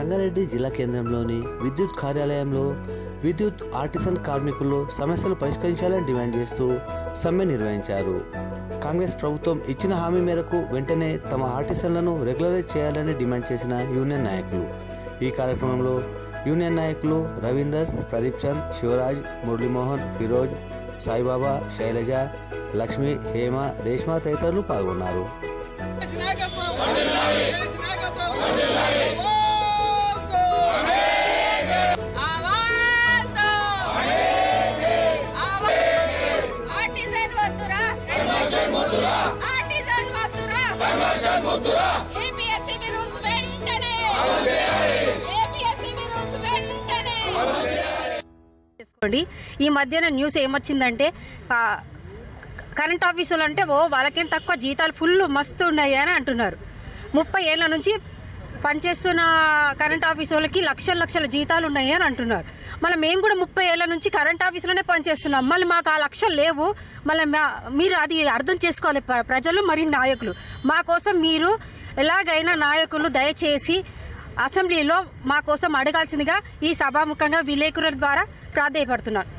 రంగారెడ్డి జిల్లా కేంద్రంలోని విద్యుత్ కార్యాలయంలో విద్యుత్ ఆర్టిసన్ కార్మికులు సమస్యలు పరిష్కరించాలని డిమాండ్ చేస్తూ సమ్మె నిర్వహించారు. కాంగ్రెస్ ప్రభుత్వం ఇచ్చిన హామీ మేరకు వెంటనే తమ ఆర్టిసన్లను రెగ్యులరైజ్ చేయాలని డిమాండ్ చేసిన యూనియన్ నాయకులు. ఈ కార్యక్రమంలో యూనియన్ నాయకులు రవీందర్, ప్రదీప్ చంద్, శివరాజ్, మురళీమోహన్, ఫిరోజ్, సాయిబాబా, శైలజ, లక్ష్మి, హేమ, రేష్మ తదితరులు పాల్గొన్నారు. ఈ మధ్యన న్యూస్ ఏమొచ్చిందంటే కరెంట్ ఆఫీసులు అంటే వాళ్ళకేం తక్కువ జీతాలు ఫుల్ మస్తు ఉన్నాయి అని అంటున్నారు. 30 ఏళ్ల నుంచి పనిచేస్తున్న కరెంట్ ఆఫీసులకి లక్షల జీతాలు ఉన్నాయి అని అంటున్నారు. మళ్ళీ మేము కూడా 30 ఏళ్ల నుంచి కరెంట్ ఆఫీసులోనే పనిచేస్తున్నాం. మళ్ళీ మాకు ఆ లక్షలు లేవు. మళ్ళీ మీరు అది అర్థం చేసుకోవాలి ప్రజలు మరియు నాయకులు. మా కోసం మీరు ఎలాగైనా నాయకులు దయచేసి అసెంబ్లీలో మా కోసం అడగాల్సిందిగా ఈ సభాముఖంగా విలేకరుల ద్వారా ప్రాధేయపడుతున్నారు.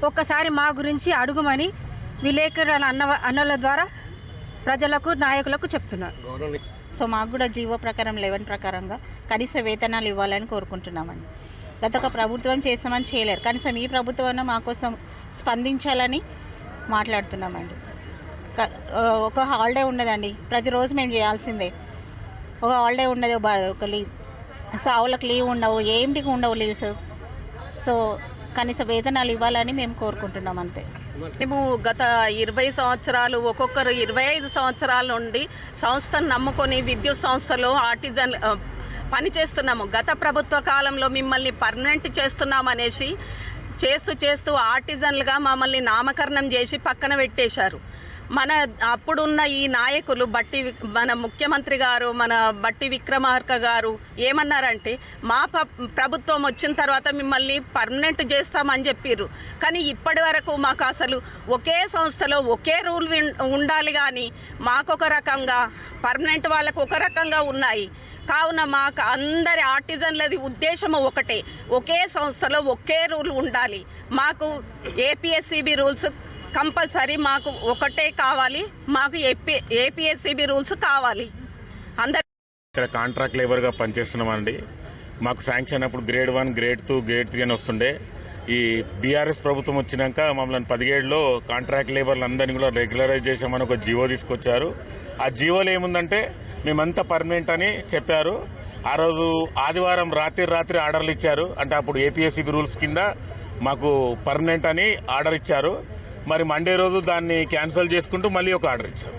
ఒక్కసారి మా గురించి అడుగుమని విలేకరుల అన్నల ద్వారా ప్రజలకు నాయకులకు చెప్తున్నారు. సో మాకు కూడా జీవో ప్రకారం 11 ప్రకారంగా కనీస వేతనాలు ఇవ్వాలని కోరుకుంటున్నామండి. గత ప్రభుత్వం చేస్తామని చేయలేరు. కనీసం ఈ ప్రభుత్వం మా కోసం స్పందించాలని మాట్లాడుతున్నామండి. ఒక హాలిడే ఉండదండి, ప్రతిరోజు మేము చేయాల్సిందే. ఒక హాలిడే ఉండదు, ఒక లీవ్ సావులకు లీవ్ ఉండవు, ఏంటికి ఉండవు లీవ్స్. సో కనీస వేతనాలు ఇవ్వాలని మేము కోరుకుంటున్నాం అంతే. మేము గత 20 సంవత్సరాలు, ఒక్కొక్కరు 25 సంవత్సరాల నుండి సంస్థను నమ్ముకొని విద్యుత్ సంస్థలో ఆర్టిజన్ పనిచేస్తున్నాము. గత ప్రభుత్వ కాలంలో మిమ్మల్ని పర్మనెంట్ చేస్తున్నామనేసి చేస్తూ ఆర్టిజన్లుగా మమ్మల్ని నామకరణం చేసి పక్కన పెట్టేశారు. మన అప్పుడున్న ఈ నాయకులు మన ముఖ్యమంత్రి గారు, మన బట్టి విక్రమార్క గారు ఏమన్నారంటే మా ప్రభుత్వం వచ్చిన తర్వాత మిమ్మల్ని పర్మనెంట్ చేస్తామని చెప్పారు. కానీ ఇప్పటి వరకు మాకు అసలు ఒకే సంస్థలో ఒకే రూల్ ఉండాలి, కానీ మాకొక రకంగా పర్మనెంట్ వాళ్ళకు ఒక రకంగా ఉన్నాయి. కావున మాకు అందరి ఆర్టిజన్లది ఉద్దేశం ఒకటే, ఒకే సంస్థలో ఒకే రూల్ ఉండాలి. మాకు ఏపీఎస్సీబీ రూల్స్ కంపల్సరీ మాకు ఒకటే కావాలి. మాకు ఏపీఎస్సీబీ రూల్స్ కావాలి. ఇక్కడ కాంట్రాక్ట్ లేబర్గా పనిచేస్తున్నామండి. మాకు శాంక్షన్ అప్పుడు గ్రేడ్ 1, గ్రేడ్ 2, గ్రేడ్ 3 అని వస్తుండే. ఈ బీఆర్ఎస్ ప్రభుత్వం వచ్చినాక మమ్మల్ని 17లో కాంట్రాక్ట్ లేబర్లు అందరినీ కూడా రెగ్యులరైజ్ చేసామని ఒక జీవో తీసుకొచ్చారు. ఆ జీవోలో ఏముందంటే మేమంతా పర్మనెంట్ అని చెప్పారు. ఆ రోజు ఆదివారం రాత్రి ఆర్డర్లు ఇచ్చారు. అంటే అప్పుడు ఏపీఎస్సీబీ రూల్స్ కింద మాకు పర్మనెంట్ అని ఆర్డర్ ఇచ్చారు. మరి మండే రోజు దాన్ని క్యాన్సిల్ చేసుకుంటూ మళ్ళీ ఒక ఆర్డర్ ఇచ్చారు.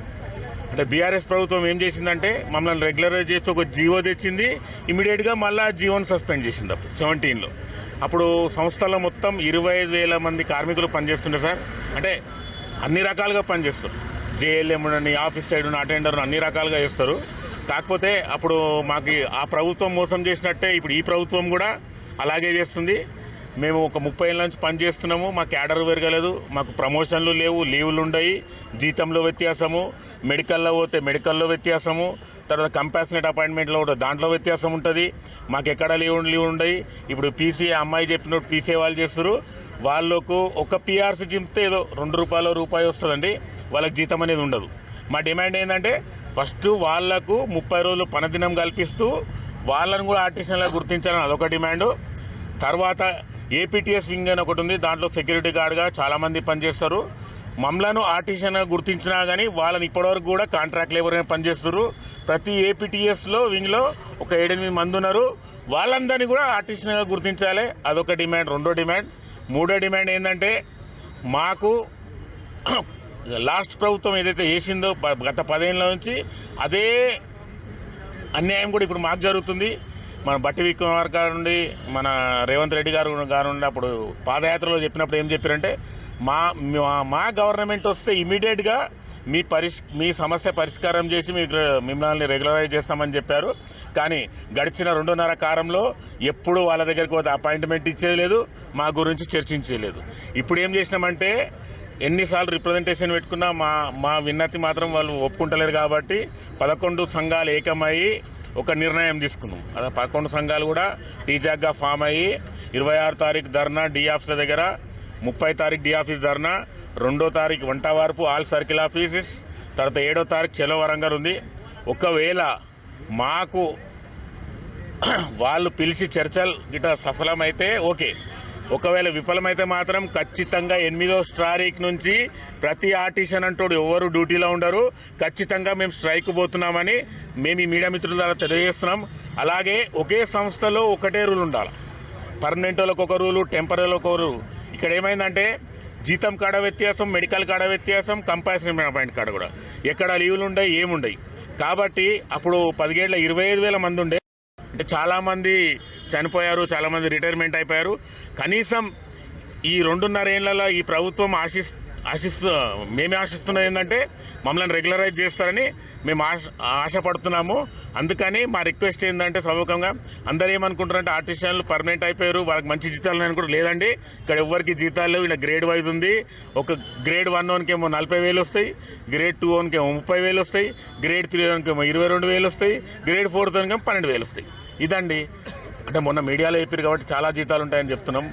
అంటే బీఆర్ఎస్ ప్రభుత్వం ఏం చేసిందంటే మమ్మల్ని రెగ్యులరైజ్ చేస్తూ ఒక జీవో తెచ్చింది. ఇమీడియట్గా మళ్ళీ జీవోని సస్పెండ్ చేసింది. అప్పుడు 17లో అప్పుడు సంస్థలో మొత్తం 25,000 మంది కార్మికులు పనిచేస్తుండే సార్. అంటే అన్ని రకాలుగా పనిచేస్తారు. జేఎల్ఎం అని, ఆఫీస్ సైడ్ ఉన్న అటెండర్ అన్ని రకాలుగా చేస్తారు. కాకపోతే అప్పుడు మాకు ఆ ప్రభుత్వం మోసం చేసినట్టే ఇప్పుడు ఈ ప్రభుత్వం కూడా అలాగే చేస్తుంది. మేము ఒక 30 ఏళ్ళ నుంచి పనిచేస్తున్నాము. మా క్యాడర్ పెరగలేదు, మాకు ప్రమోషన్లు లేవు, లీవులు ఉన్నాయి, జీతంలో వ్యత్యాసము, మెడికల్లో పోతే మెడికల్లో వ్యత్యాసము, తర్వాత కంపాషనేట్ అపాయింట్మెంట్లో కూడా దాంట్లో వ్యత్యాసం ఉంటుంది. మాకు ఎక్కడ లీవ్ ఉండయి. ఇప్పుడు పీసీ అమ్మాయి చెప్పినట్టు పీసీ వాళ్ళు చేస్తారు. వాళ్ళకు ఒక పీఆర్సీ చింపితే ఏదో ₹2 వస్తుందండి. వాళ్ళకి జీతం అనేది ఉండదు. మా డిమాండ్ ఏంటంటే ఫస్ట్ వాళ్లకు 30 రోజులు పనిదినం కల్పిస్తూ వాళ్ళను కూడా ఆర్టిస్టులుగా గుర్తించాలని అదొక డిమాండ్. తర్వాత ఏపీటీఎస్ వింగ్ అని ఒకటి ఉంది. దాంట్లో సెక్యూరిటీ గార్డ్గా చాలా మంది పనిచేస్తారు. మమ్మలను ఆర్టిస్టులుగా గుర్తించినా కానీ వాళ్ళని ఇప్పటివరకు కూడా కాంట్రాక్ట్ లేబర్ అని పనిచేస్తారు. ప్రతి ఏపీటీఎస్లో వింగ్లో ఒక 7-8 మంది ఉన్నారు. వాళ్ళందరినీ కూడా ఆర్టిస్టులుగా గుర్తించాలి, అదొక డిమాండ్. రెండో డిమాండ్. మూడో డిమాండ్ ఏంటంటే మాకు లాస్ట్ ప్రభుత్వం ఏదైతే చేసిందో గత 10 ఏళ్ళ నుంచి అదే అన్యాయం కూడా ఇప్పుడు మాకు జరుగుతుంది. మన బట్టి విక్రమార్క గారు నుండి మన రేవంత్ రెడ్డి గారు నుండి అప్పుడు పాదయాత్రలో చెప్పినప్పుడు ఏం చెప్పారంటే మా గవర్నమెంట్ వస్తే ఇమీడియట్గా మీ సమస్య పరిష్కారం చేసి మిమ్మల్ని రెగ్యులరైజ్ చేస్తామని చెప్పారు. కానీ గడిచిన 2.5 కాలంలో ఎప్పుడు వాళ్ళ దగ్గరికి పోతే అపాయింట్మెంట్ ఇచ్చేది లేదు, మా గురించి చర్చించేలేదు. ఇప్పుడు ఏం చేసినామంటే ఎన్నిసార్లు రిప్రజెంటేషన్ పెట్టుకున్నా మా విన్నతి మాత్రం వాళ్ళు ఒప్పుకుంటలేరు. కాబట్టి 11 సంఘాలు ఏకమయ్యి ఒక నిర్ణయం తీసుకున్నాం. అదే 11 సంఘాలు కూడా టీజాక్గా ఫామ్ అయ్యి 26 తారీఖు ధర్నా డి ఆఫీస్ దగ్గర, 30 తారీఖు డి ఆఫీస్ ధర్నా, 2వ తారీఖు వంటవార్పు ఆల్ సర్కిల్ ఆఫీసెస్, తర్వాత 7వ తారీఖు చెలో వరంగల్ ఉంది. ఒకవేళ మాకు వాళ్ళు పిలిచి చర్చలు గిట సఫలమైతే ఓకే, ఒకవేళ విఫలమైతే మాత్రం ఖచ్చితంగా 8వ తారీఖు నుంచి ప్రతి ఆర్టిషన్ అంటోడు ఎవరు డ్యూటీలో ఉండరు, ఖచ్చితంగా మేము స్ట్రైక్ పోతున్నామని మేము ఈ మీడియా మిత్రుల ద్వారా తెలియజేస్తున్నాం. అలాగే ఒకే సంస్థలో ఒకటే రూల్ ఉండాలి. పర్మనెంట్ వాళ్ళకి ఒక రూలు, టెంపరీలకు ఒక రూలు. ఇక్కడ ఏమైందంటే జీతం కాడ వ్యత్యాసం, మెడికల్ కాడ వ్యత్యాసం, కంపాల్సరీ పాయింట్ కాడ కూడా ఎక్కడ లీవులు ఉండయి, ఏముండయి. కాబట్టి అప్పుడు 17,25,000 మంది ఉండే, అంటే చాలా మంది చనిపోయారు, చాలా మంది రిటైర్మెంట్ అయిపోయారు. కనీసం ఈ 2.5 ఏళ్లలో ఈ ప్రభుత్వం మేమే ఆశిస్తున్నది ఏంటంటే మమ్మల్ని రెగ్యులరైజ్ చేస్తారని మేము ఆశపడుతున్నాము. అందుకని మా రిక్వెస్ట్ ఏంటంటే సభకంగా అందరూ ఏమనుకుంటారంటే ఆర్టిస్టియన్లు పర్మనెంట్ అయిపోయారు, వాళ్ళకి మంచి జీతాలు ఉన్నాయని కూడా లేదండి. ఇక్కడ ఎవరికి జీతాలు లేవు. ఇలా గ్రేడ్ వైజ్ ఉంది. ఒక గ్రేడ్ 1 ఓన్కేమో 40,000 వస్తాయి, గ్రేడ్ 2 ఓన్కేమో 30,000 వస్తాయి, గ్రేడ్ 3 ఓన్కేమో 22,000 వస్తాయి, గ్రేడ్ 4 ఓన్కేమో 12,000 వస్తాయి. ఇదండి. అంటే మొన్న మీడియాలో చెప్పారు కాబట్టి చాలా జీతాలు ఉంటాయని చెప్తున్నాం.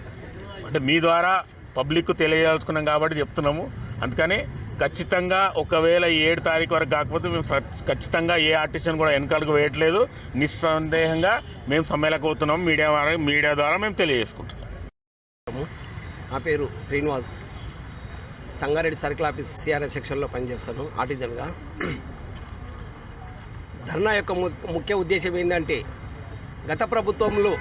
అంటే మీ ద్వారా పబ్లిక్ తెలియజేసుకున్నాం కాబట్టి చెప్తున్నాము. అందుకని ఖచ్చితంగా ఒకవేళ ఈ 7 తారీఖు వరకు కాకపోతే మేము ఖచ్చితంగా ఏ ఆర్టిస్ట్ని కూడా వెనకాలకు వేయట్లేదు. నిస్సందేహంగా మేము సమ్మెలకు పోతున్నాం. మీడియా ద్వారా మేము తెలియజేసుకుంటున్నాం. నా పేరు Srinivas, Sangareddy circle office CRS సెక్షన్లో పనిచేస్తాను ఆర్టిజన్గా. ధర్నా యొక్క ముఖ్య ఉద్దేశం ఏంటంటే గత ప్రభుత్వంలో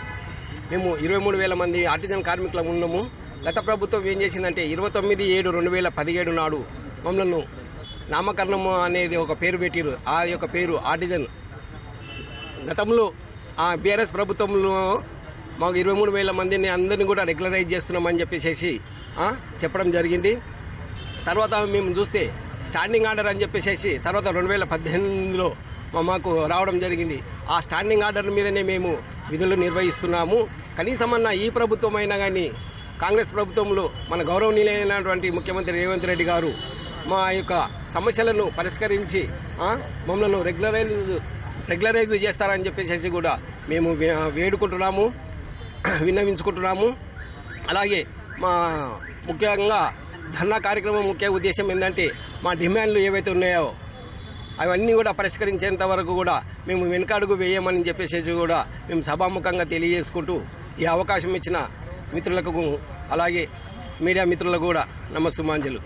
మేము 23,000 మంది ఆర్టిజన్ కార్మికులం ఉన్నాము. గత ప్రభుత్వం ఏం చేసిందంటే 29/7/2017 నాడు మమ్మల్ని నామకరణం అనేది ఒక పేరు పెట్టిరు. ఆ యొక్క పేరు ఆర్టిజన్. గతంలో ఆ బీఆర్ఎస్ ప్రభుత్వంలో మాకు 23,000 మందిని అందరినీ కూడా రెగ్యులరైజ్ చేస్తున్నామని చెప్పేసి చెప్పడం జరిగింది. తర్వాత మేము చూస్తే స్టాండింగ్ ఆర్డర్ అని చెప్పేసి తర్వాత 2018లో మాకు రావడం జరిగింది. ఆ స్టాండింగ్ ఆర్డర్ మీదనే మేము విధులు నిర్వహిస్తున్నాము. కనీసమన్నా ఈ ప్రభుత్వం అయినా కానీ కాంగ్రెస్ ప్రభుత్వంలో మన గౌరవనీయులైనటువంటి ముఖ్యమంత్రి రేవంత్ రెడ్డి గారు మా యొక్క సమస్యలను పరిష్కరించి మమ్మల్ని రెగ్యులరైజ్ చేస్తారని చెప్పేసి కూడా మేము వేడుకుంటున్నాము, విన్నవించుకుంటున్నాము. అలాగే మా ముఖ్యంగా ధర్నా కార్యక్రమం ముఖ్య ఉద్దేశం ఏంటంటే మా డిమాండ్లు ఏవైతే ఉన్నాయో అవన్నీ కూడా పరిష్కరించేంత వరకు కూడా మేము వెనుకడుగు వేయమని చెప్పేసి కూడా మేము సభాముఖంగా తెలియజేసుకుంటూ ఈ అవకాశం ఇచ్చిన మిత్రులకు అలాగే మీడియా మిత్రులకు కూడా నమస్సుమాంజలు.